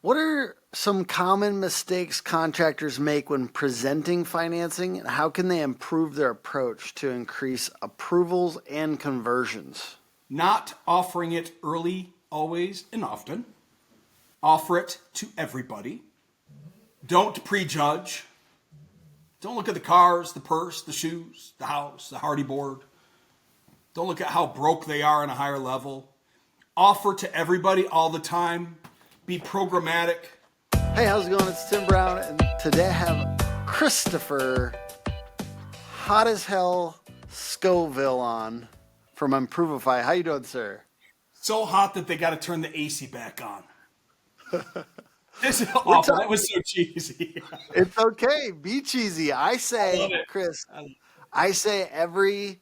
What are some common mistakes contractors make when presenting financing, and how can they improve their approach to increase approvals and conversions? Not offering it early, always, and often. Offer it to everybody. Don't prejudge. Don't look at the cars, the purse, the shoes, the house, the hardy board. Don't look at how broke they are on a higher level. Offer to everybody all the time. Be programmatic. Hey, how's it going? It's Tim Brown, and today I have Christopher Hot as Hell Scoville on from Improveify. How you doing, sir? So hot that they got to turn the AC back on. This is awful. That was so cheesy. It's okay. Be cheesy. I I say, love it. Chris, I love it. I say every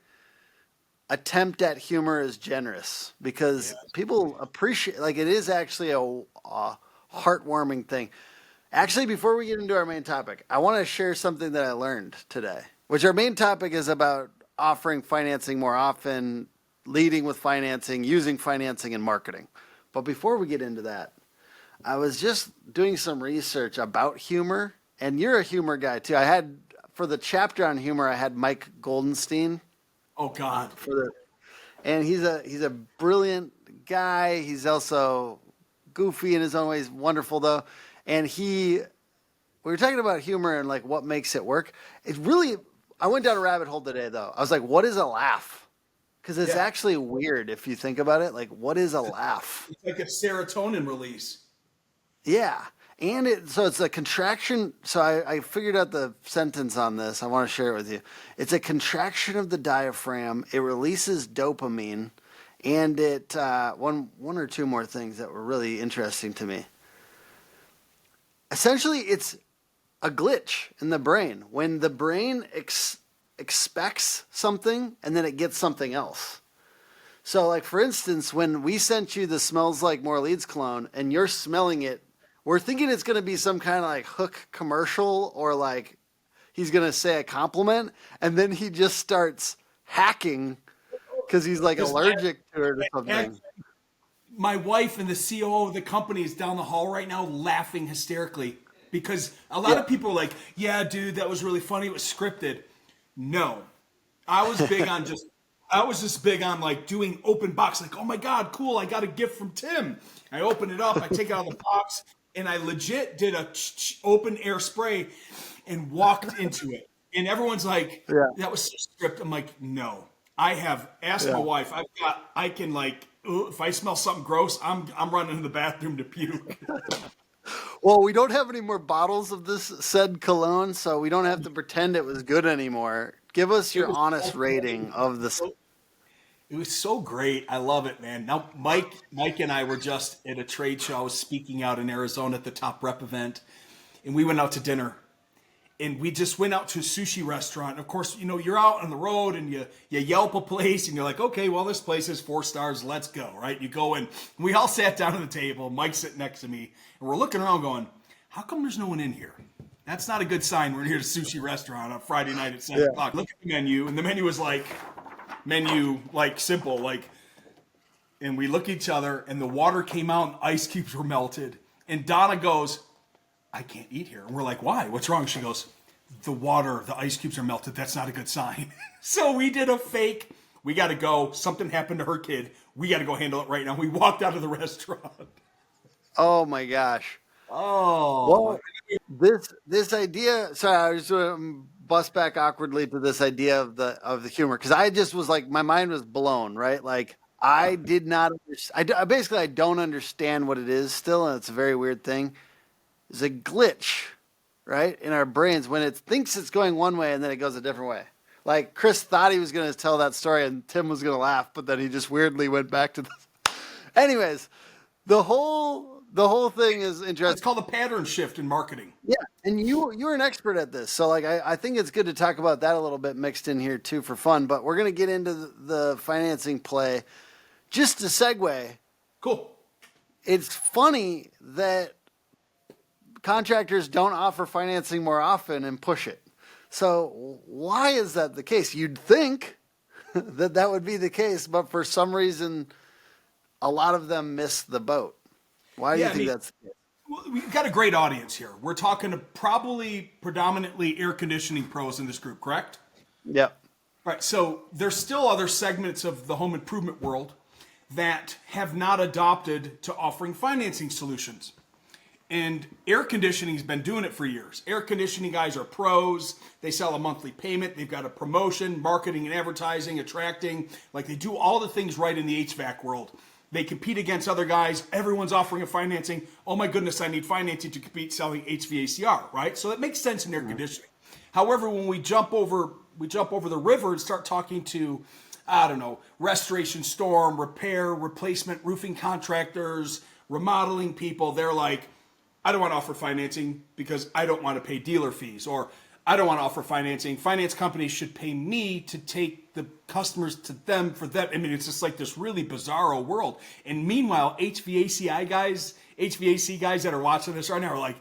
attempt at humor is generous because Yeah. people appreciate, like, it is actually a heartwarming thing. Actually, before we get into our main topic, I want to share something that I learned today, which our main topic is about offering financing more often, leading with financing, using financing in marketing. But before we get into that, I was just doing some research about humor, and you're a humor guy too. I had, for the chapter on humor, I had Mike Goldenstein Oh God. for the, and he's a brilliant guy. He's also goofy in his own ways, wonderful though. And we were talking about humor and like what makes it work. It really, I went down a rabbit hole today though. I was like, what is a laugh? Because it's Yeah. actually weird if you think about it. Like, what is a laugh? It's like a serotonin release. Yeah. And it's a contraction. So I figured out the sentence on this. I want to share it with you. It's a contraction of the diaphragm. It releases dopamine, and it one or two more things that were really interesting to me. Essentially, it's a glitch in the brain when the brain expects something and then it gets something else. So, like, for instance, when we sent you the Smells Like More Leads cologne and you're smelling it, we're thinking it's going to be some kind of like hook commercial or like he's going to say a compliment. And then he just starts hacking because he's like Just allergic to it or and something. my wife and the COO of the company is down the hall right now laughing hysterically because a lot Yeah. of people are like, "Yeah, dude, that was really funny. It was scripted." No, I was big on just. I was just big on like doing open box, like, "Oh my God, cool! I got a gift from Tim." I open it up, I take it out of the box, and I legit did a open air spray and walked into it. And everyone's like, Yeah. "That was so scripted." I'm like, "No." I have asked my Yeah. wife. I can like, if I smell something gross, I'm running to the bathroom to puke. Well, we don't have any more bottles of this said cologne, so we don't have to pretend it was good anymore. Give us It your was honest so rating of this. It was so great. I love it, man. Now, Mike and I were just at a trade show. I was speaking out in Arizona at the Top Rep event, and we went out to dinner. And we just went out to a sushi restaurant. And of course, you're out on the road and you Yelp a place and you're like, okay, well, this place is 4 stars. Let's go, right? You go in. We all sat down at the table. Mike's sitting next to me. And we're looking around going, how come there's no one in here? That's not a good sign. We're here at a sushi restaurant on Friday night at 7 Yeah. o'clock. Look at the menu. And the menu was like, simple, like, and we look at each other and the water came out and ice cubes were melted. And Donna goes, I can't eat here. And we're like, why? What's wrong? She goes, the ice cubes are melted. That's not a good sign. So we did a fake. We got to go. Something happened to her kid. We got to go handle it right now. We walked out of the restaurant. Oh my gosh. Oh, Well, this idea. Sorry, I was going to bust back awkwardly to this idea of the humor because I just was like, my mind was blown. Right, like I did not. Basically, I don't understand what it is still, and it's a very weird thing. It's a glitch, right, in our brains when it thinks it's going one way and then it goes a different way. Like Chris thought he was going to tell that story and Tim was going to laugh, but then he just weirdly went back to this. Anyways, the whole thing is it's interesting. called a pattern shift in marketing. Yeah, and you're an expert at this, so like I think it's good to talk about that a little bit mixed in here too for fun. But we're gonna get into the financing play. Just to segue, Cool. it's funny that contractors don't offer financing more often and push it. So why is that the case? You'd think that would be the case, but for some reason, a lot of them miss the boat. Why do you Yeah, I think mean, that's the case? We've got a great audience here. We're talking to probably predominantly air conditioning pros in this group, correct? Yep. Right. So there's still other segments of the home improvement world that have not adopted to offering financing solutions. And air conditioning's been doing it for years. Air conditioning guys are pros. They sell a monthly payment. They've got a promotion, marketing and advertising, attracting. Like they do all the things right in the HVAC world. They compete against other guys. Everyone's offering a financing. Oh my goodness, I need financing to compete selling HVACR, right? So that makes sense in air conditioning. However, when we jump over the river and start talking to, I don't know, restoration, storm, repair, replacement, roofing contractors, remodeling people, they're like, I don't want to offer financing because I don't want to pay dealer fees, or I don't want to offer financing. Finance companies should pay me to take the customers to them for them. I mean, it's just like this really bizarro world. And meanwhile, HVAC guys that are watching this right now are like,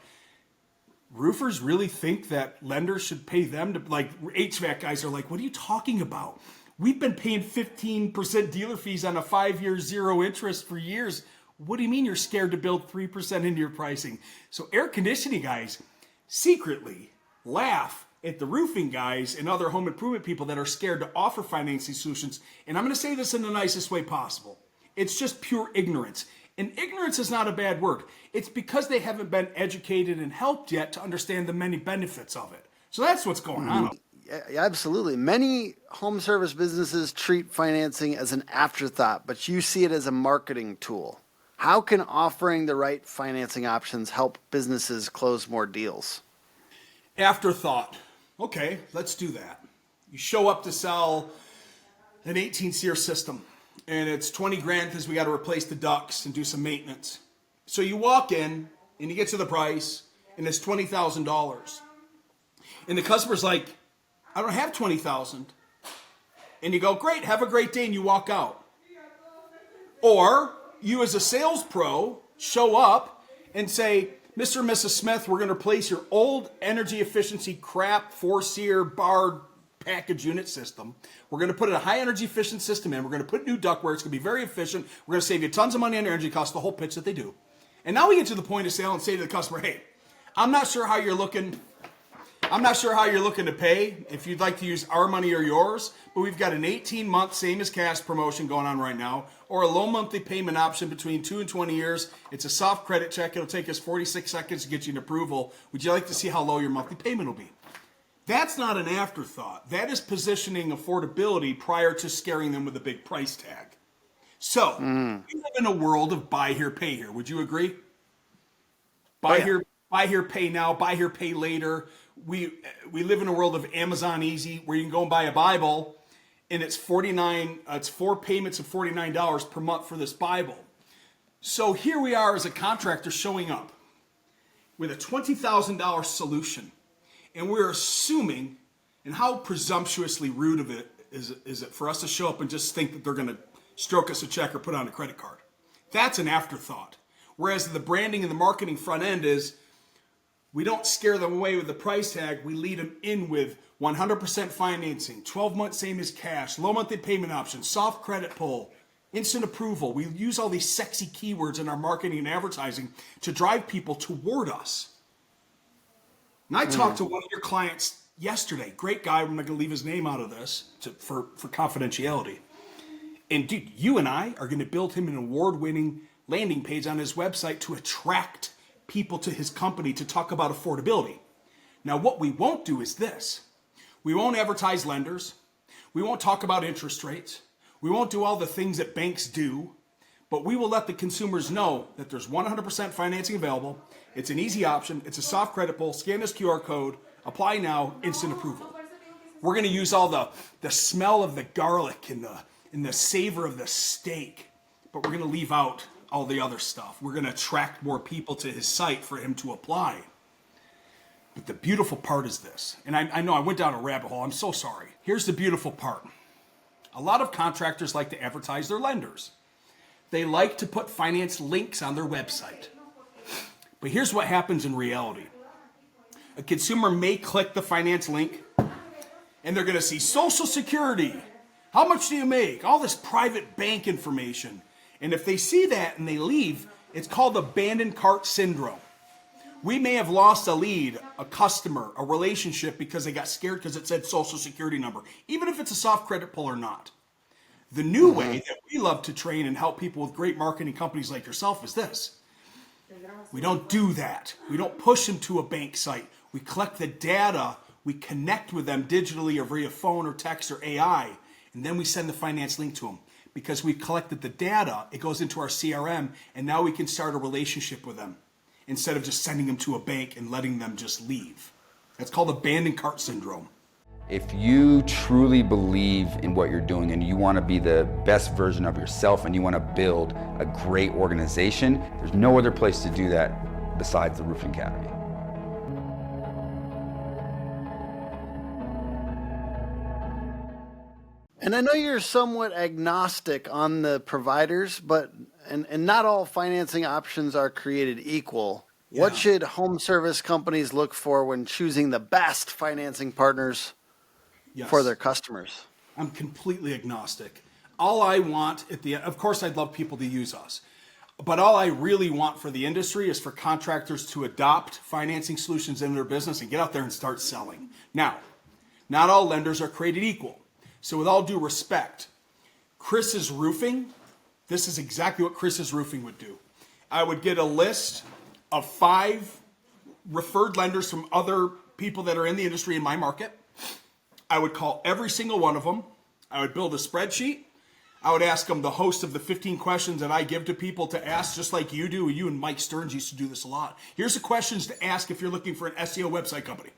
roofers really think that lenders should pay them to, like, HVAC guys are like, what are you talking about? We've been paying 15% dealer fees on a 5-year zero interest for years. What do you mean you're scared to build 3% into your pricing? So air conditioning guys secretly laugh at the roofing guys and other home improvement people that are scared to offer financing solutions. And I'm going to say this in the nicest way possible. It's just pure ignorance. And ignorance is not a bad word. It's because they haven't been educated and helped yet to understand the many benefits of it. So that's what's going on. Yeah, absolutely. Many home service businesses treat financing as an afterthought, but you see it as a marketing tool. How can offering the right financing options help businesses close more deals? Afterthought. Okay, let's do that. You show up to sell an 18-SEER system, and it's 20 grand because we got to replace the ducts and do some maintenance. So you walk in, and you get to the price, and it's $20,000. And the customer's like, I don't have $20,000. And you go, great, have a great day, and you walk out. Or you as a sales pro show up and say, Mr. and Mrs. Smith, we're going to replace your old energy efficiency crap 4-SEER barred package unit system. We're going to put a high energy efficient system in. We're going to put new ductwork. It's going to be very efficient. We're going to save you tons of money on energy costs, the whole pitch that they do. And now we get to the point of sale and say to the customer, hey, I'm not sure how you're looking to pay, if you'd like to use our money or yours, but we've got an 18-month same as cash promotion going on right now, or a low monthly payment option between 2 and 20 years. It's a soft credit check. It'll take us 46 seconds to get you an approval. Would you like to see how low your monthly payment will be? That's not an afterthought. That is positioning affordability prior to scaring them with a big price tag. So, we live in a world of buy here, pay here. Would you agree? Buy here, pay now, buy here, pay later. We live in a world of Amazon Easy where you can go and buy a Bible and it's 4 payments of $49 per month for this Bible. So here we are as a contractor showing up with a $20,000 solution, and we're assuming, and how presumptuously rude of it is it for us to show up and just think that they're going to stroke us a check or put on a credit card. That's an afterthought. Whereas the branding and the marketing front end is, we don't scare them away with the price tag. We lead them in with 100% financing, 12 months same as cash, low monthly payment options, soft credit pull, instant approval. We use all these sexy keywords in our marketing and advertising to drive people toward us. And I talked to one of your clients yesterday. Great guy. I'm not going to leave his name out of this for confidentiality. And dude, you and I are going to build him an award-winning landing page on his website to attract people to his company to talk about affordability. Now, what we won't do is this. We won't advertise lenders. We won't talk about interest rates. We won't do all the things that banks do, but we will let the consumers know that there's 100% financing available. It's an easy option. It's a soft credit pull. Scan this QR code. Apply now. Instant approval. We're going to use all the smell of the garlic and the savor of the steak, but we're going to leave out all the other stuff. We're going to attract more people to his site for him to apply. But the beautiful part is this, and I know I went down a rabbit hole. I'm so sorry. Here's the beautiful part. A lot of contractors like to advertise their lenders. They like to put finance links on their website. But here's what happens in reality. A consumer may click the finance link, and they're going to see Social Security. How much do you make? All this private bank information. And if they see that and they leave, it's called abandoned cart syndrome. We may have lost a lead, a customer, a relationship because they got scared because it said social security number, even if it's a soft credit pull or not. The new way that we love to train and help people with great marketing companies like yourself is this. We don't do that. We don't push them to a bank site. We collect the data. We connect with them digitally or via phone or text or AI, and then we send the finance link to them. Because we've collected the data, it goes into our CRM, and now we can start a relationship with them instead of just sending them to a bank and letting them just leave. That's called abandoned cart syndrome. If you truly believe in what you're doing and you want to be the best version of yourself and you want to build a great organization, there's no other place to do that besides the Roofing Academy. And I know you're somewhat agnostic on the providers, but and not all financing options are created equal. Yeah. What should home service companies look for when choosing the best financing partners for their customers? I'm completely agnostic. All I want at the end, of course, I'd love people to use us, but all I really want for the industry is for contractors to adopt financing solutions in their business and get out there and start selling. Now, not all lenders are created equal. So with all due respect, Chris's Roofing, this is exactly what Chris's Roofing would do. I would get a list of 5 referred lenders from other people that are in the industry in my market. I would call every single one of them. I would build a spreadsheet. I would ask them the host of the 15 questions that I give to people to ask, just like you do. You and Mike Stearns used to do this a lot. Here's the questions to ask if you're looking for an SEO website company.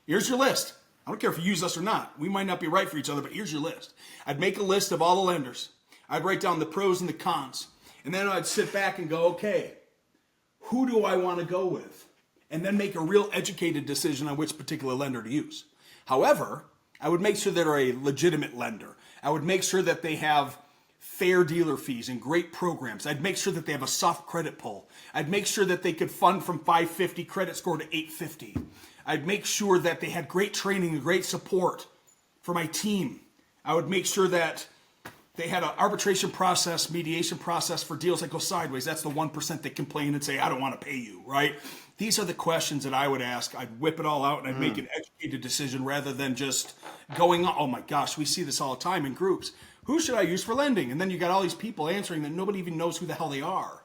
Here's your list. I don't care if you use us or not. We might not be right for each other, but here's your list. I'd make a list of all the lenders. I'd write down the pros and the cons. And then I'd sit back and go, okay, who do I want to go with? And then make a real educated decision on which particular lender to use. However, I would make sure they're a legitimate lender. I would make sure that they have fair dealer fees and great programs. I'd make sure that they have a soft credit pull. I'd make sure that they could fund from 550 credit score to 850. I'd make sure that they had great training and great support for my team. I would make sure that they had an arbitration process, mediation process for deals that go sideways. That's the 1% that complain and say, I don't want to pay you, right? These are the questions that I would ask. I'd whip it all out and I'd make an educated decision rather than just going, oh my gosh, we see this all the time in groups. Who should I use for lending? And then you got all these people answering that nobody even knows who the hell they are.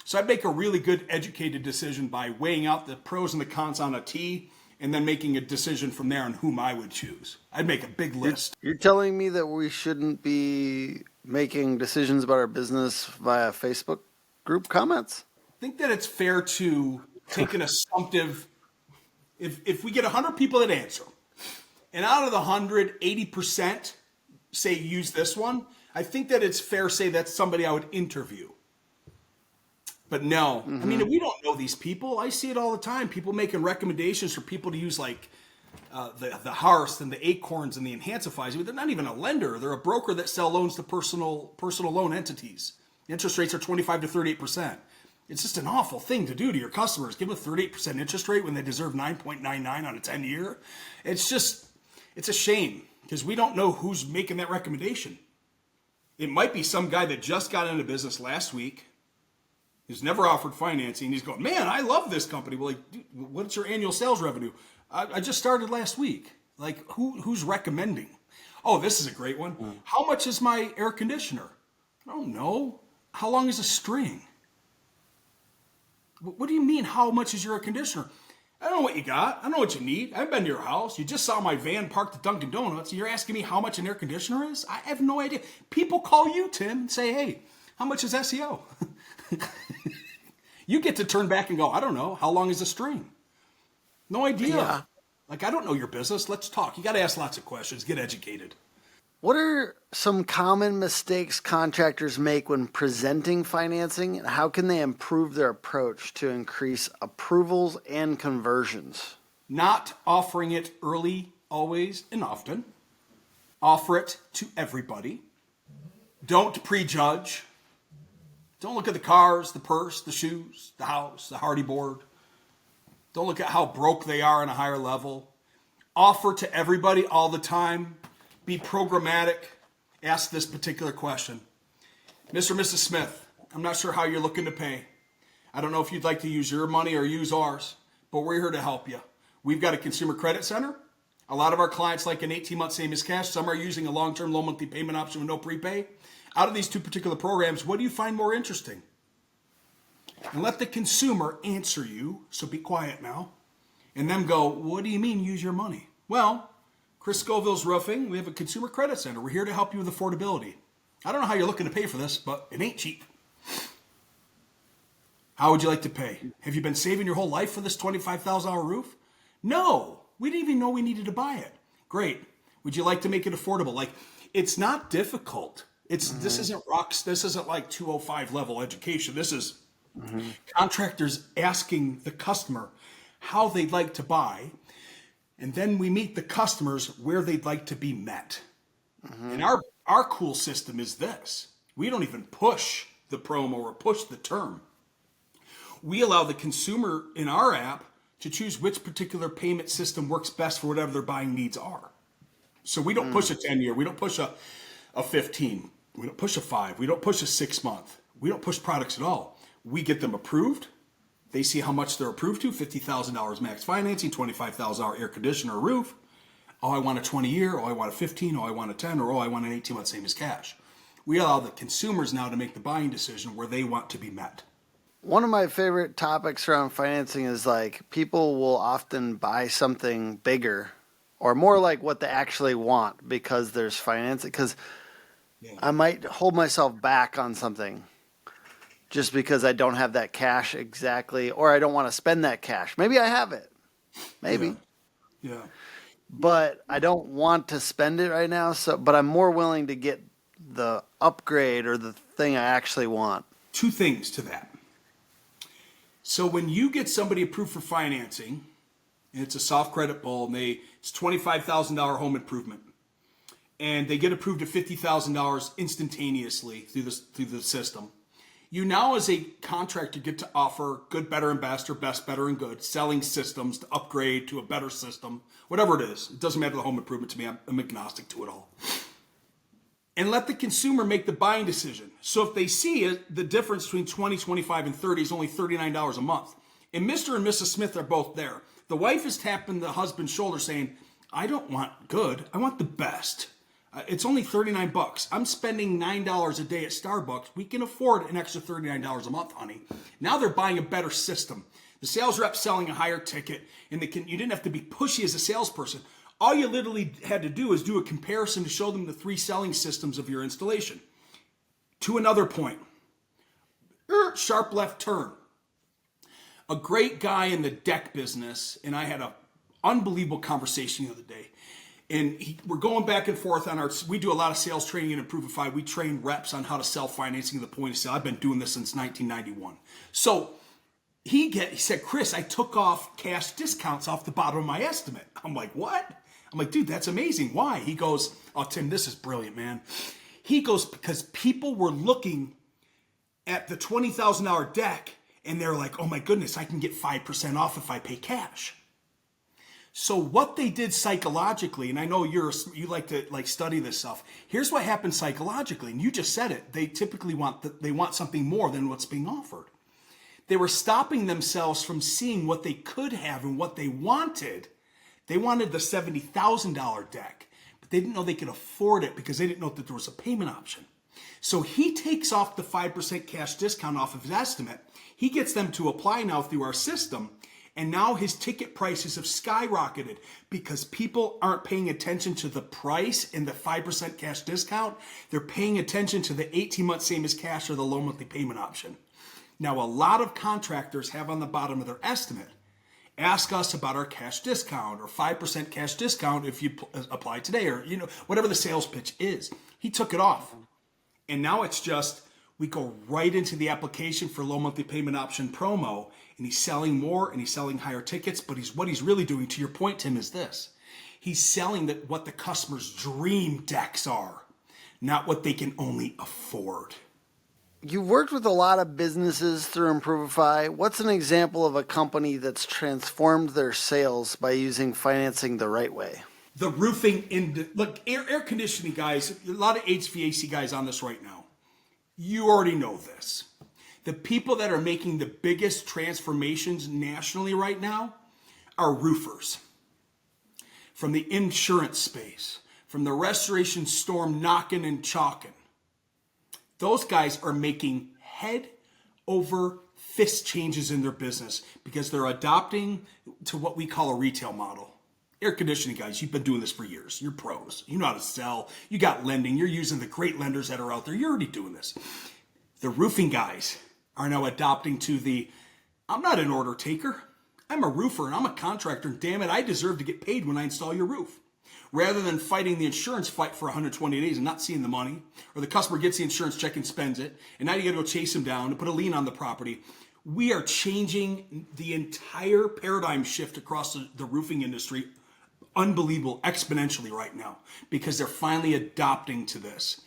So I'd make a really good educated decision by weighing out the pros and the cons on a T and then making a decision from there on whom I would choose. I'd make a big list. You're telling me that we shouldn't be making decisions about our business via Facebook group comments? I think that it's fair to take an assumptive, if we get 100 people that answer, and out of the 100, 80% say use this one, I think that it's fair to say that's somebody I would interview. But no, I mean, we don't know these people. I see it all the time. People making recommendations for people to use like the Hearth and the Acorns and the Enhancifys. They're not even a lender. They're a broker that sell loans to personal loan entities. Interest rates are 25 to 38%. It's just an awful thing to do to your customers. Give them a 38% interest rate when they deserve 9.99 on a 10-year. It's a shame because we don't know who's making that recommendation. It might be some guy that just got into business last week, who's never offered financing. He's going, man, I love this company. Well, like, dude, what's your annual sales revenue? I just started last week. Like, who's recommending? Oh, this is a great one. How much is my air conditioner? I don't know. How long is a string? What do you mean, how much is your air conditioner? I don't know what you got. I don't know what you need. I've been to your house. You just saw my van parked at Dunkin' Donuts. You're asking me how much an air conditioner is? I have no idea. People call you, Tim, and say, hey, how much is SEO? You get to turn back and go, I don't know. How long is a string? No idea. Yeah. Like, I don't know your business. Let's talk. You got to ask lots of questions. Get educated. What are some common mistakes contractors make when presenting financing, and how can they improve their approach to increase approvals and conversions? Not offering it early, always, and often. Offer it to everybody. Don't prejudge. Don't look at the cars, the purse, the shoes, the house, the hardy board. Don't look at how broke they are on a higher level. Offer to everybody all the time. Be programmatic. Ask this particular question. Mr. or Mrs. Smith, I'm not sure how you're looking to pay. I don't know if you'd like to use your money or use ours. but we're here to help you. We've got a consumer credit center. A lot of our clients like an 18-month same as cash. Some are using a long-term low monthly payment option with no prepay. Out of these two particular programs, what do you find more interesting? And let the consumer answer you, so be quiet now, and then go, what do you mean use your money? Well, Chris Scoville's Roofing, we have a consumer credit center. We're here to help you with affordability. I don't know how you're looking to pay for this, but it ain't cheap. How would you like to pay? Have you been saving your whole life for this $25,000 roof? No, we didn't even know we needed to buy it. Great. Would you like to make it affordable? Like, it's not difficult. This isn't rocks. This isn't like 205 level education. This is contractors asking the customer how they'd like to buy, and then we meet the customers where they'd like to be met. And our cool system is this. We don't even push the promo or push the term. We allow the consumer in our app to choose which particular payment system works best for whatever their buying needs are. So we don't push a 10-year. We don't push a 15. We don't push a 5. We don't push a 6-month. We don't push products at all. We get them approved. They see how much they're approved to, $50,000 max financing, $25,000 air conditioner or roof. Oh, I want a 20-year. Oh, I want a 15. Oh, I want a 10. Or, oh, I want an 18-month same as cash. We allow the consumers now to make the buying decision where they want to be met. One of my favorite topics around financing is like people will often buy something bigger or more like what they actually want because there's financing. Because I might hold myself back on something just because I don't have that cash exactly, or I don't want to spend that cash. Maybe I have it. Maybe. Yeah. But I don't want to spend it right now. But I'm more willing to get the upgrade or the thing I actually want. Two things to that. So when you get somebody approved for financing, and it's a soft credit pull, and it's $25,000 home improvement, and they get approved at $50,000 instantaneously through the system, you now as a contractor get to offer good, better, and best, or best, better, and good, selling systems to upgrade to a better system, whatever it is. It doesn't matter the home improvement to me. I'm agnostic to it all. And let the consumer make the buying decision. So if they see it, the difference between 20, 25, and 30 is only $39 a month. And Mr. and Mrs. Smith are both there. The wife is tapping the husband's shoulder saying, I don't want good, I want the best. It's only $39. I'm spending $9 a day at Starbucks. We can afford an extra $39 a month, honey. Now they're buying a better system. The sales rep's selling a higher ticket, and you didn't have to be pushy as a salesperson. All you literally had to do is do a comparison to show them the 3 selling systems of your installation. To another point, sharp left turn. A great guy in the deck business, and I had an unbelievable conversation the other day. And we're going back and forth on we do a lot of sales training in Improveify. We train reps on how to sell financing at the point of sale. I've been doing this since 1991. So he said, Chris, I took off cash discounts off the bottom of my estimate. I'm like, what? I'm like, dude, that's amazing. Why? He goes, oh, Tim, this is brilliant, man. He goes, because people were looking at the $20,000 deck and they're like, oh my goodness, I can get 5% off if I pay cash. So what they did psychologically, and I know you like to study this stuff. Here's what happened psychologically, and you just said it. They typically want something more than what's being offered. They were stopping themselves from seeing what they could have and what they wanted. They wanted the $70,000 deck, but they didn't know they could afford it because they didn't know that there was a payment option. So he takes off the 5% cash discount off of his estimate. He gets them to apply now through our system. And now his ticket prices have skyrocketed because people aren't paying attention to the price and the 5% cash discount. They're paying attention to the 18-month same as cash or the low monthly payment option. Now, a lot of contractors have on the bottom of their estimate, ask us about our cash discount or 5% cash discount if you apply today, or whatever the sales pitch is. He took it off. And now it's just, we go right into the application for low monthly payment option promo, and he's selling more and he's selling higher tickets. But what he's really doing, to your point, Tim, is this. He's selling what the customer's dream decks are, not what they can only afford. You've worked with a lot of businesses through Improveify. What's an example of a company that's transformed their sales by using financing the right way? The roofing, look, air conditioning guys, a lot of HVAC guys on this right now. You already know this. The people that are making the biggest transformations nationally right now our roofers, from the insurance space, from the restoration storm knocking and chalking. Those guys are making head over fist changes in their business because they're adopting to what we call a retail model. Air conditioning guys, you've been doing this for years. You're pros. You know how to sell. You got lending. You're using the great lenders that are out there. You're already doing this. The roofing guys are now adopting to the, I'm not an order taker. I'm a roofer and I'm a contractor. And damn it, I deserve to get paid when I install your roof. Rather than fighting the insurance fight for 120 days and not seeing the money, or the customer gets the insurance check and spends it, and now you got to go chase them down and put a lien on the property. We are changing the entire paradigm shift across the roofing industry, unbelievable, exponentially right now, because they're finally adopting to this.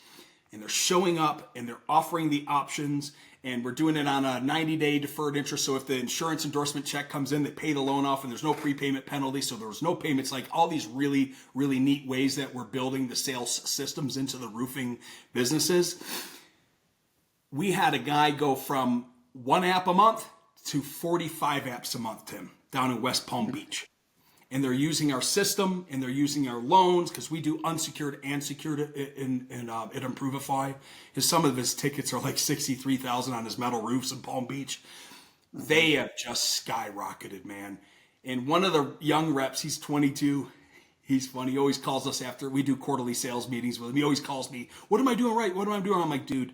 And they're showing up and they're offering the options, and we're doing it on a 90-day deferred interest. So if the insurance endorsement check comes in, they pay the loan off and there's no prepayment penalty. So there was no payments, like all these really, really neat ways that we're building the sales systems into the roofing businesses. We had a guy go from 1 app a month to 45 apps a month, Tim, down in West Palm Beach. And they're using our system and they're using our loans, because we do unsecured and secured at Improveify. Some of his tickets are like $63,000 on his metal roofs in Palm Beach. They have just skyrocketed, man. And one of the young reps, he's 22. He's funny. He always calls us after we do quarterly sales meetings with him. He always calls me, "What am I doing right? What am I doing?" I'm like, "Dude,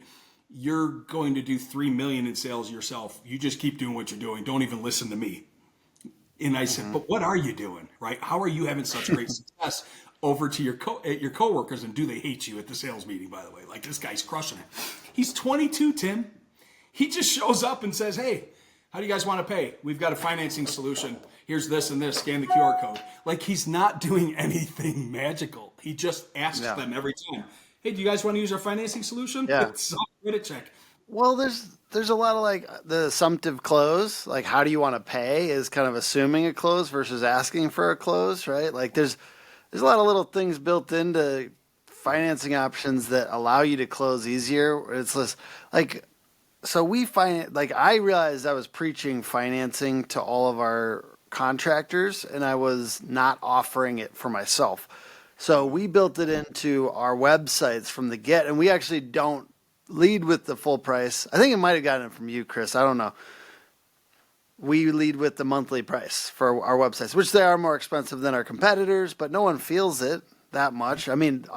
you're going to do $3 million in sales yourself. You just keep doing what you're doing. Don't even listen to me." And I said, "But what are you doing, right? How are you having such great success over to your coworkers, and do they hate you at the sales meeting, by the way? Like, this guy's crushing it." He's 22, Tim. He just shows up and says, "Hey, how do you guys want to pay? We've got a financing solution. Here's this and this. Scan the QR code." Like, he's not doing anything magical. He just asks them every time, "Hey, do you guys want to use our financing solution?" Yeah. It's a credit check. Well, there's a lot of like the assumptive close, like how do you want to pay is kind of assuming a close versus asking for a close, right? Like there's a lot of little things built into financing options that allow you to close easier. It's less like, so we find like I realized I was preaching financing to all of our contractors and I was not offering it for myself. So we built it into our websites from the get, and we actually don't lead with the full price. I think it might have gotten it from you, Chris. I don't know. We lead with the monthly price for our websites, which they are more expensive than our competitors, but no one feels it that much. I mean,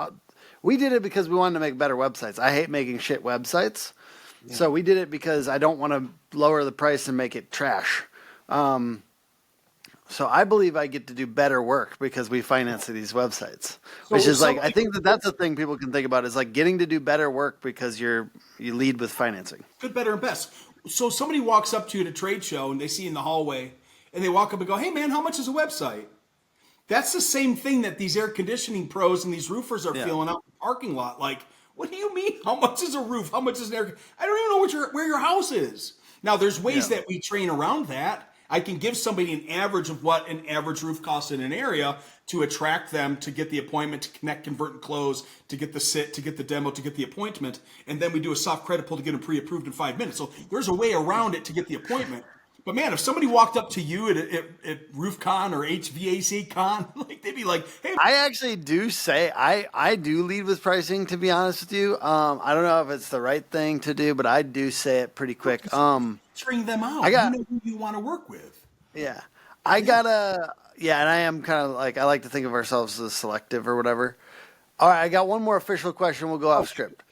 we did it because we wanted to make better websites. I hate making shit websites. Yeah. So we did it because I don't want to lower the price and make it trash. So I believe I get to do better work because we finance these websites, which is like, I think that's the thing people can think about is like getting to do better work because you lead with financing. Good, better, and best. So somebody walks up to you at a trade show and they see you in the hallway and they walk up and go, "Hey man, how much is a website?" That's the same thing that these air conditioning pros and these roofers are feeling out in the parking lot. Like, what do you mean? How much is a roof? How much is an air? I don't even know where your house is. Now there's ways that we train around that. I can give somebody an average of what an average roof costs in an area to attract them, to get the appointment, to connect, convert, and close, to get the sit, to get the demo, to get the appointment. And then we do a soft credit pull to get them pre-approved in 5 minutes. So there's a way around it to get the appointment. But man, if somebody walked up to you at RoofCon or HVAC Con, like they'd be like, "Hey." I actually do say, I do lead with pricing, to be honest with you. I don't know if it's the right thing to do, but I do say it pretty quick. String them out. You know who you want to work with. Yeah. And I am kind of like, I like to think of ourselves as selective or whatever. All right, I got one more official question. We'll go off script.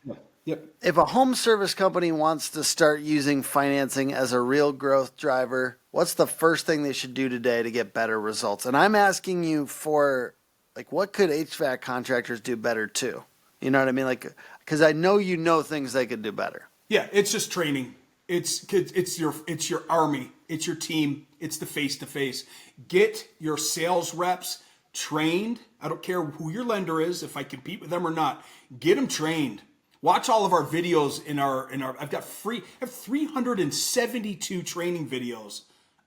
Yep. If a home service company wants to start using financing as a real growth driver, what's the first thing they should do today to get better results? And I'm asking you for, like, what could HVAC contractors do better too? You know what I mean? Like, because I know you know things they could do better. Yeah, it's just training. It's your army. It's your team. It's the face-to-face. Get your sales reps trained. I don't care who your lender is, if I compete with them or not. Get them trained. Watch all of our videos in our I have 372 training videos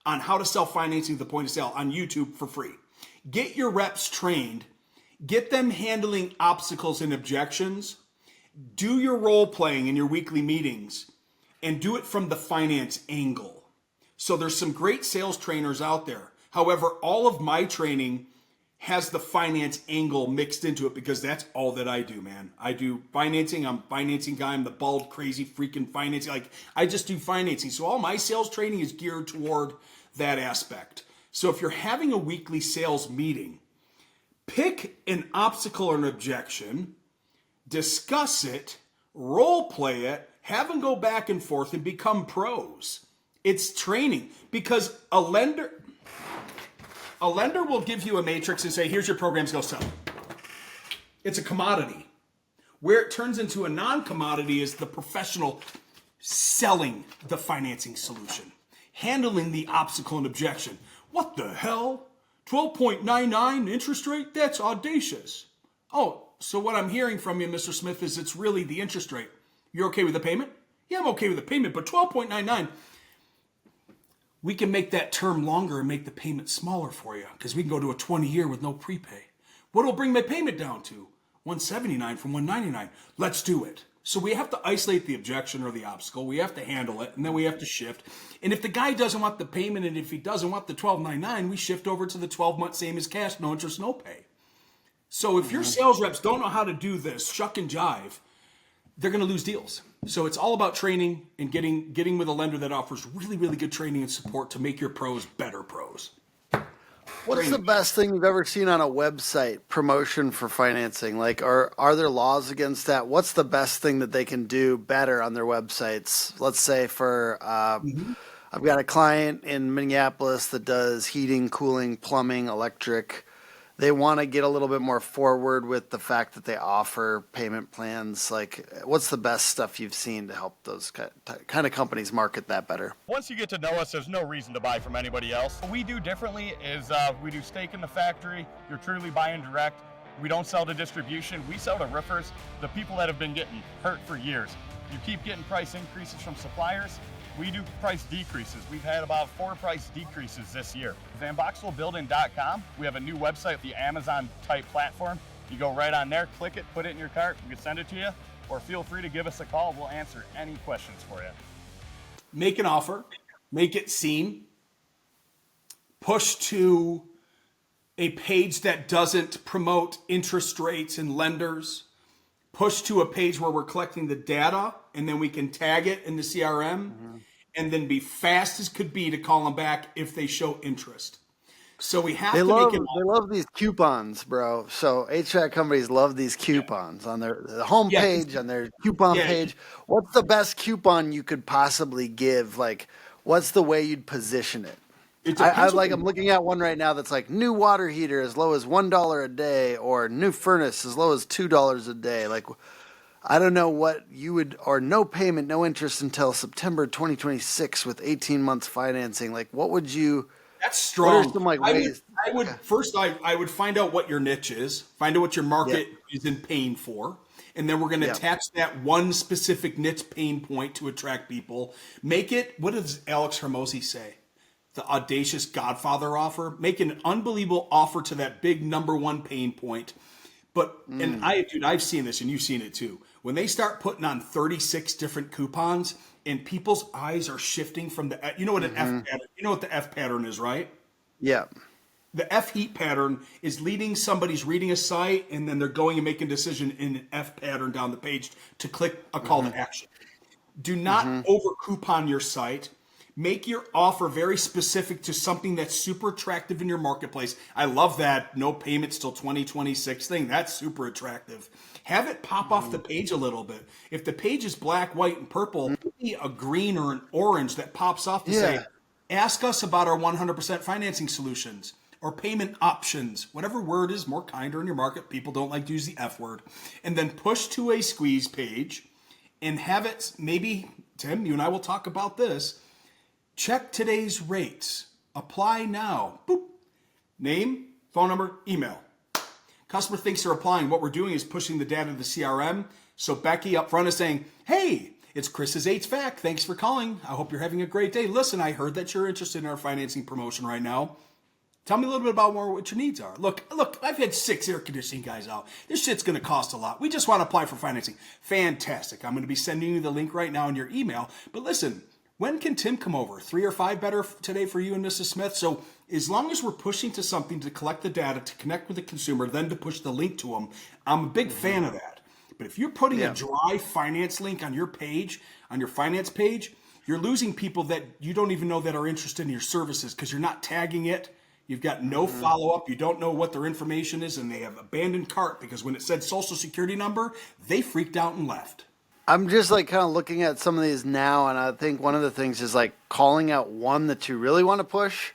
on how to sell financing at the point of sale on YouTube for free. Get your reps trained. Get them handling obstacles and objections. Do your role playing in your weekly meetings and do it from the finance angle. So there's some great sales trainers out there. However, all of my training has the finance angle mixed into it because that's all that I do, man. I do financing. I'm a financing guy. I'm the bald, crazy, freaking financing. Like, I just do financing. So all my sales training is geared toward that aspect. So if you're having a weekly sales meeting, pick an obstacle or an objection, discuss it, role play it, have them go back and forth and become pros. It's training because a lender will give you a matrix and say, here's your programs, go sell. It's a commodity. Where it turns into a non-commodity is the professional selling the financing solution, handling the obstacle and objection. What the hell? 12.99 interest rate? That's audacious. Oh, so what I'm hearing from you, Mr. Smith, is it's really the interest rate. You're okay with the payment? Yeah, I'm okay with the payment, but 12.99, we can make that term longer and make the payment smaller for you because we can go to a 20-year with no prepay. What will bring my payment down to? 179 from 199. Let's do it. So we have to isolate the objection or the obstacle. We have to handle it, and then we have to shift. And if the guy doesn't want the payment, and if he doesn't want the 12.99, we shift over to the 12-month same as cash, no interest, no pay. So if your sales reps don't know how to do this, shuck and jive, they're going to lose deals. So it's all about training and getting with a lender that offers really, really good training and support to make your pros better pros. What's the best thing you've ever seen on a website promotion for financing? Like, are there laws against that? What's the best thing that they can do better on their websites? Let's say for, I've got a client in Minneapolis that does heating, cooling, plumbing, electric. They want to get a little bit more forward with the fact that they offer payment plans. Like, what's the best stuff you've seen to help those kind of companies market that better? Once you get to know us, there's no reason to buy from anybody else. What we do differently is we do stake in the factory. You're truly buying direct. We don't sell to distribution. We sell to roofers, the people that have been getting hurt for years. You keep getting price increases from suppliers. We do price decreases. We've had about 4 price decreases this year. VanBoxwellBuilding.com. We have a new website, the Amazon type platform. You go right on there, click it, put it in your cart. We can send it to you, or feel free to give us a call. We'll answer any questions for you. Make an offer, make it seen, push to a page that doesn't promote interest rates and lenders, push to a page where we're collecting the data and then we can tag it in the CRM and then be fast as could be to call them back if they show interest. So we have to make it. They love these coupons, bro. So HVAC companies love these coupons on their home page, on their coupon page. What's the best coupon you could possibly give? Like, what's the way you'd position it? I'm looking at one right now that's like new water heater as low as $1 a day, or new furnace as low as $2 a day. Like, I don't know what you would, or no payment, no interest until September 2026 with 18 months financing. Like, what would you? That's strong. What are some ways? I would find out what your niche is, find out what your market is in pain for, and then we're going to attach that one specific niche pain point to attract people. Make it. What does Alex Hermosi say? The audacious Godfather offer. Make an unbelievable offer to that big number one pain point. But I've seen this, and you've seen it too. When they start putting on 36 different coupons, and people's eyes are shifting from the, you know what an F pattern, you know what the F pattern is, right? Yeah. The F heat pattern is leading somebody's reading a site, and then they're going and making a decision in an F pattern down the page to click a call to action. Do not over coupon your site. Make your offer very specific to something that's super attractive in your marketplace. I love that no payments till 2026 thing. That's super attractive. Have it pop off the page a little bit. If the page is black, white, and purple, maybe a green or an orange that pops off to say, ask us about our 100% financing solutions or payment options, whatever word is more kinder in your market. People don't like to use the F word. And then push to a squeeze page and have it, maybe, Tim, you and I will talk about this. Check today's rates. Apply now. Boop. Name, phone number, email. Customer thinks they're applying. What we're doing is pushing the data to the CRM. So Becky up front is saying, hey, it's Chris's HVAC. Thanks for calling. I hope you're having a great day. Listen, I heard that you're interested in our financing promotion right now. Tell me a little bit about more what your needs are. Look, I've had 6 air conditioning guys out. This shit's going to cost a lot. We just want to apply for financing. Fantastic. I'm going to be sending you the link right now in your email. But listen, When can Tim come over? 3 or 5 better today for you and Mrs. Smith? So as long as we're pushing to something to collect the data, to connect with the consumer, then to push the link to them, I'm a big fan of that. But if you're putting a dry finance link on your page, on your finance page, you're losing people that you don't even know that are interested in your services because you're not tagging it. You've got no follow-up. You don't know what their information is, and they have abandoned cart because when it said social security number, they freaked out and left. I'm just like kind of looking at some of these now, and I think one of the things is like calling out one that you really want to push.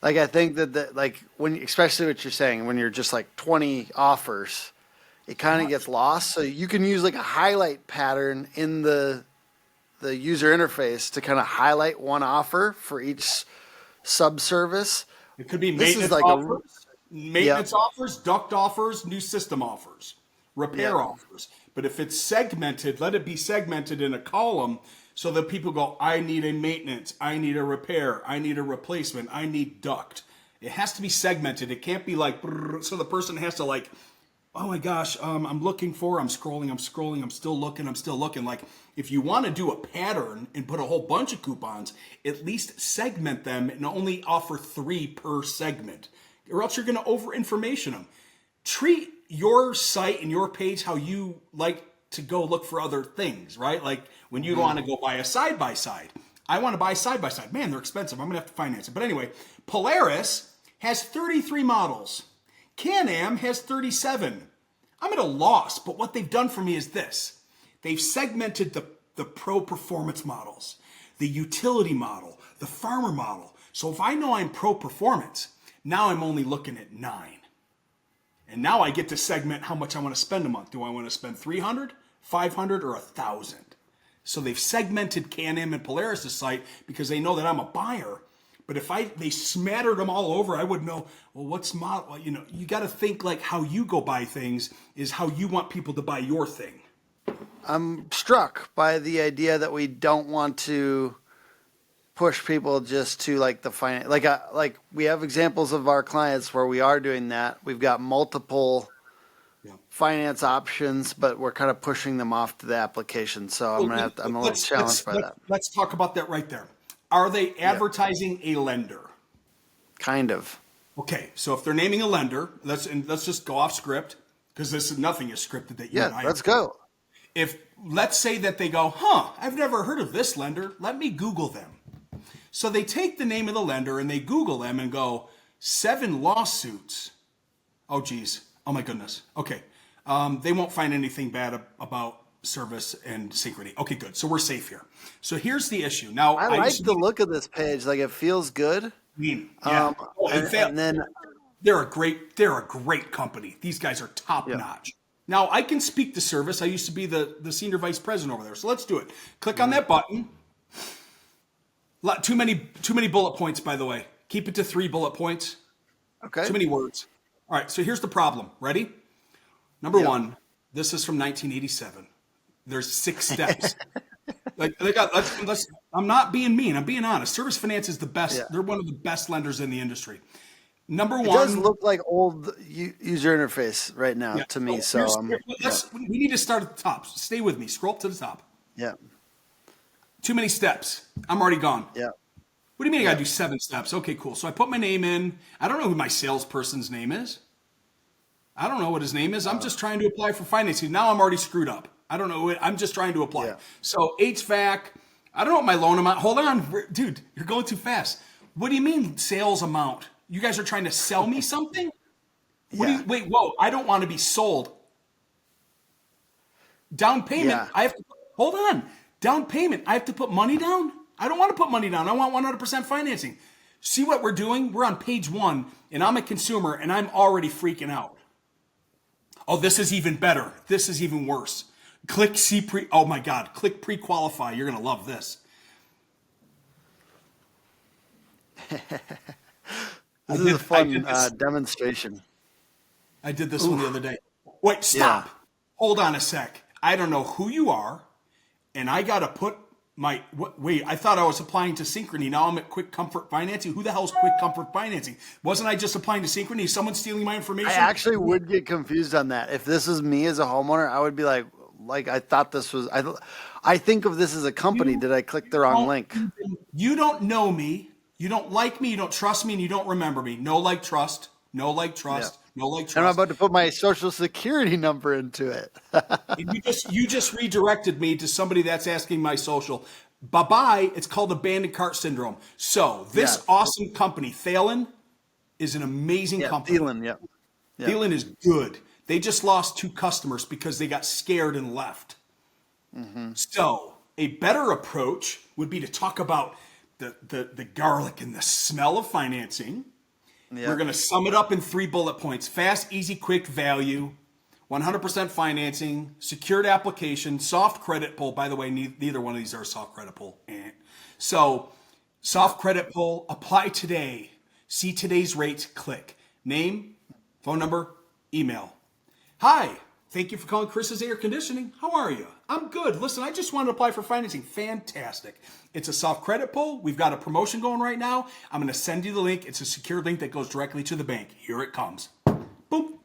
Like I think that like when, especially what you're saying, when you're just like 20 offers, it kind of gets lost. So you can use like a highlight pattern in the user interface to kind of highlight one offer for each sub-service. It could be maintenance offers, duct offers, new system offers, repair offers. But if it's segmented, let it be segmented in a column so that people go, I need a maintenance, I need a repair, I need a replacement, I need duct. It has to be segmented. It can't be like, so the person has to like, oh my gosh, I'm scrolling, I'm still looking. Like if you want to do a pattern and put a whole bunch of coupons, at least segment them and only offer 3 per segment, or else you're going to over information them. Treat your site and your page how you like to go look for other things, right? Like when you want to go buy a side-by-side. I want to buy a side-by-side. Man, they're expensive. I'm going to have to finance it. But anyway, Polaris has 33 models. Can-Am has 37. I'm at a loss, but what they've done for me is this. They've segmented the pro performance models, the utility model, the farmer model. So if I know I'm pro performance, now I'm only looking at 9. And now I get to segment how much I want to spend a month. Do I want to spend 300, 500, or 1,000? So they've segmented Can-Am and Polaris' site because they know that I'm a buyer. But if they smattered them all over, I would know, well, what's model? You know, you got to think like how you go buy things is how you want people to buy your thing. I'm struck by the idea that we don't want to push people just to like the finance. Like we have examples of our clients where we are doing that. We've got multiple finance options, but we're kind of pushing them off to the application. So I'm a little challenged by that. Let's talk about that right there. Are they advertising a lender? Kind of. Okay, so if they're naming a lender, let's just go off script because nothing is scripted that you and I. Let's go. If let's say that they go, I've never heard of this lender. Let me Google them. So they take the name of the lender and they Google them and go 7 lawsuits. Oh geez, oh my goodness. Okay, they won't find anything bad about service and Synchrony. Okay, good. So we're safe here. So here's the issue. Now I like the look of this page. Like it feels good. Yeah. And then they're a great company. These guys are top notch. Now I can speak to service. I used to be the senior vice president over there. So let's do it. Click on that button. Too many bullet points, by the way. Keep it to 3 bullet points. Okay. Too many words. All right. So here's the problem. Ready? Number 1. This is from 1987. There's 6 steps. I'm not being mean. I'm being honest. Service Finance is the best. Yeah. They're one of the best lenders in the industry. Number 1. It does look like old user interface right now to me. We need to start at the top. Stay with me. Scroll up to the top. Yeah. Too many steps. I'm already gone. Yeah. What do you mean I got to do 7 steps? Okay, cool. So I put my name in. I don't know who my salesperson's name is. I don't know what his name is. I'm just trying to apply for financing. Now I'm already screwed up. I don't know. I'm just trying to apply. Yeah. So HVAC. I don't know what my loan amount. Hold on, dude. You're going too fast. What do you mean sales amount? You guys are trying to sell me something? Wait, whoa. I don't want to be sold. Down payment. Yeah. I have to. Hold on. Down payment. I have to put money down? I don't want to put money down. I want 100% financing. See what we're doing? We're on page 1, and I'm a consumer, and I'm already freaking out. Oh, this is even better. This is even worse. Click oh my God, click pre-qualify. You're going to love this. This is a fun demonstration. I did this one the other day. Wait, stop. Yeah. Hold on a sec. I don't know who you are, and I got to put wait, I thought I was applying to Synchrony. Now I'm at Quick Comfort Financing. Who the hell's Quick Comfort Financing? Wasn't I just applying to Synchrony? Is someone stealing my information? I actually would get confused on that. If this is me as a homeowner, I would be like, like I thought this was. I think of this as a company. Did I click the wrong link? You don't know me. You don't like me. You don't trust me, and you don't remember me. No like trust. No like trust. No like trust. And I'm about to put my social security number into it. You just redirected me to somebody that's asking my social. Bye-bye. It's called abandoned cart syndrome. So this awesome company, Thalen, is an amazing company. Thielen, Thielen is good. They just lost 2 customers because they got scared and left. So a better approach would be to talk about the garlic and the smell of financing. We're going to sum it up in 3 bullet points. Fast, easy, quick value, 100% financing, secured application, soft credit pull. By the way, neither one of these are a soft credit pull. So soft credit pull, apply today. See today's rates, click. Name, phone number, email. Hi, thank you for calling Chris's Air Conditioning. How are you? I'm good. Listen, I just wanted to apply for financing. Fantastic. It's a soft credit pull. We've got a promotion going right now. I'm going to send you the link. It's a secured link that goes directly to the bank. Here it comes. Boom.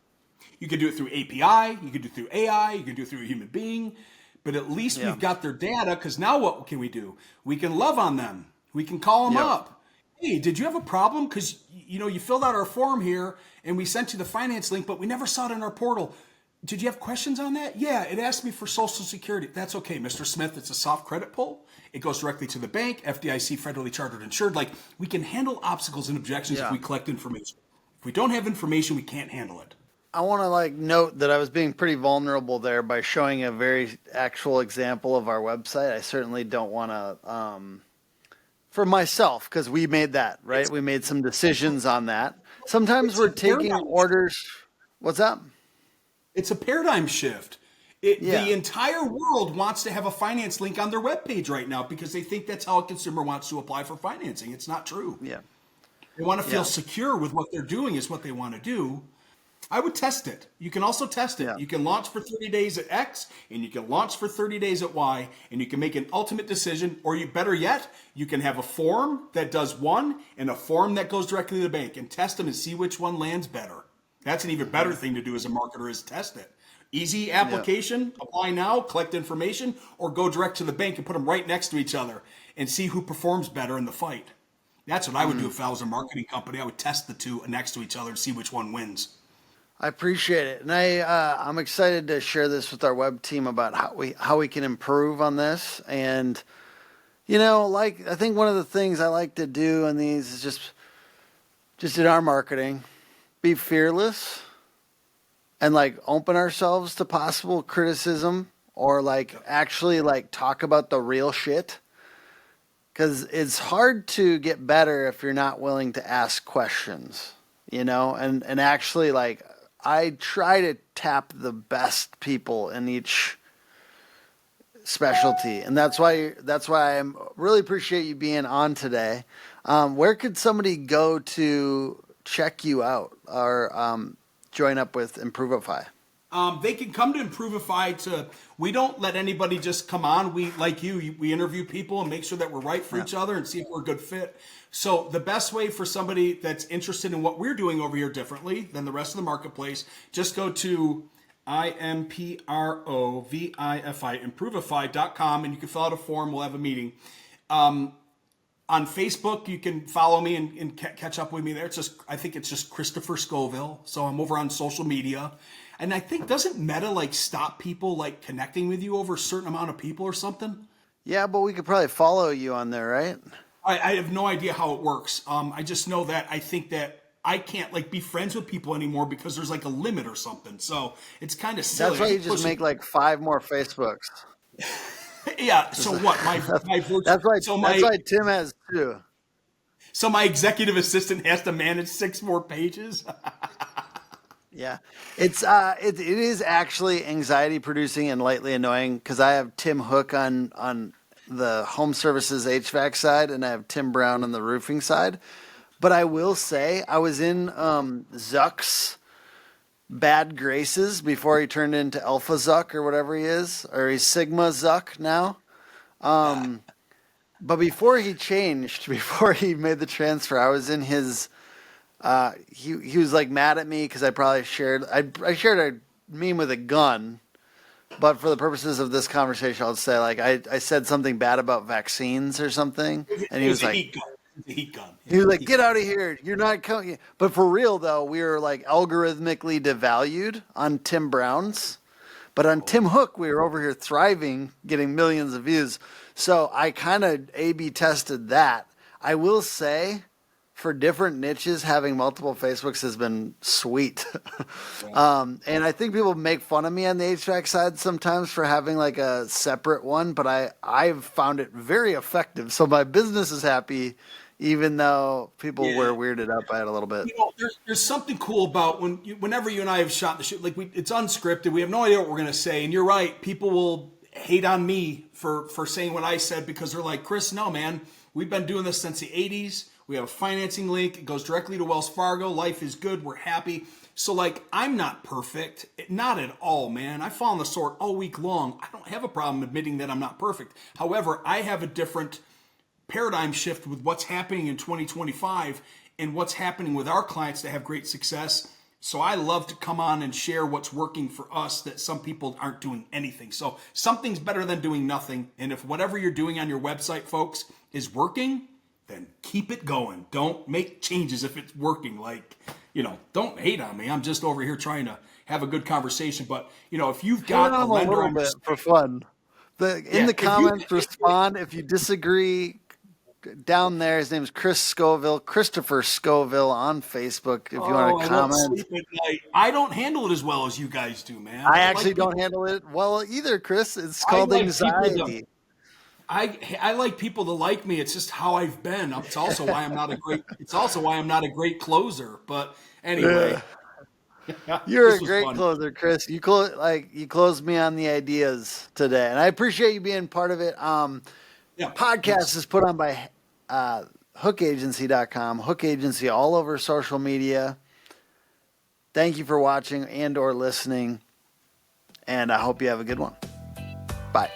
You can do it through API. You can do it through AI. You can do it through a human being. But at least we've got their data, because now what can we do? We can love on them. We can call them up. Hey, did you have a problem? Because you filled out our form here and we sent you the finance link, but we never saw it in our portal. Did you have questions on that? Yeah, it asked me for Social Security. That's okay, Mr. Smith. It's a soft credit pull. It goes directly to the bank, FDIC, federally chartered, insured. Like, we can handle obstacles and objections if we collect information. If we don't have information, we can't handle it. I want to note that I was being pretty vulnerable there by showing a very actual example of our website. I certainly don't want to, for myself, because we made that, right? We made some decisions on that. Sometimes we're taking orders. What's that? It's a paradigm shift. The entire world wants to have a finance link on their webpage right now because they think that's how a consumer wants to apply for financing. It's not true. Yeah. They want to feel secure with what they're doing is what they want to do. I would test it. You can also test it. Yeah. You can launch for 30 days at X, and you can launch for 30 days at Y, and you can make an ultimate decision, or better yet, you can have a form that does one and a form that goes directly to the bank, and test them and see which one lands better. That's an even better thing to do as a marketer, is test it. Easy application, apply now, collect information, or go direct to the bank and put them right next to each other and see who performs better in the fight. That's what I would do if I was a marketing company. I would test the two next to each other and see which one wins. I appreciate it. And I'm excited to share this with our web team about how we can improve on this. And, I think one of the things I like to do in these is just in our marketing, be fearless and open ourselves to possible criticism or actually talk about the real shit. Because it's hard to get better if you're not willing to ask questions, and actually I try to tap the best people in each specialty. And that's why I really appreciate you being on today. Where could somebody go to check you out or join up with Improveify? They can come to Improveify. We don't let anybody just come on. We, like we interview people and make sure that we're right for each other and see if we're a good fit. So the best way for somebody that's interested in what we're doing over here differently than the rest of the marketplace, just go to Improveify, Improveify.com, and you can fill out a form. We'll have a meeting. On Facebook, you can follow me and catch up with me there. I think it's just Christopher Scoville. So I'm over on social media. And I think, doesn't Meta stop people connecting with you over a certain amount of people or something? Yeah, but we could probably follow you on there, right? I have no idea how it works. I just know that I think that I can't be friends with people anymore because there's a limit or something. So it's kind of silly. That's why you just make 5 more Facebooks. Yeah. So what? My that's why Tim has 2. So my executive assistant has to manage 6 more pages. Yeah, it is actually anxiety producing and lightly annoying because I have Tim Hook on the home services HVAC side and I have Tim Brown on the roofing side. But I will say I was in Zuck's bad graces before he turned into Alpha Zuck or whatever he is, or he's Sigma Zuck now. But before he made the transfer, I was in his. He was mad at me because I probably shared a meme with a gun But for the purposes of this conversation, I'll say like I said something bad about vaccines or something, and he was like, heat gun. It's a heat gun. he was like, get out of here. You're not coming. But for real though, we were like algorithmically devalued on Tim Brown's. But on Tim Hook, we were over here thriving, getting millions of views. So I kind of A/B tested that. I will say, for different niches, having multiple Facebooks has been sweet. And I think people make fun of me on the HVAC side sometimes for having like a separate one, but I've found it very effective. So my business is happy, even though people were weirded out by it a little bit. You know, there's something cool about whenever you and I have shot the shoot, like it's unscripted. We have no idea what we're going to say. And you're right. People will hate on me for saying what I said because they're like, Chris, no, man, we've been doing this since the 80s. We have a financing link. It goes directly to Wells Fargo. Life is good. We're happy. So like, I'm not perfect. Not at all, man. I fall on the sword all week long. I don't have a problem admitting that I'm not perfect. However, I have a different paradigm shift with what's happening in 2025 and what's happening with our clients to have great success. So I love to come on and share what's working for us that some people aren't doing anything. So something's better than doing nothing. And if whatever you're doing on your website, folks, is working, then keep it going. Don't make changes if it's working. Like, you know, don't hate on me. I'm just over here trying to have a good conversation. But, you know, if you've got a lender on bit for fun, in the comments, respond. If you disagree, down there, his name is Chris Scoville, Christopher Scoville on Facebook. If you want to comment, I don't handle it as well as you guys do, man. I actually don't handle it well either, Chris. It's called anxiety. I like people to like me. It's just how I've been. It's also why I'm not a great. It's also why I'm not a great closer. But anyway, you're a great closer, Chris. You closed me on the ideas today, and I appreciate you being part of it. Podcast is put on by hookagency.com. Hook Agency all over social media. Thank you for watching and or listening, and I hope you have a good one. Bye.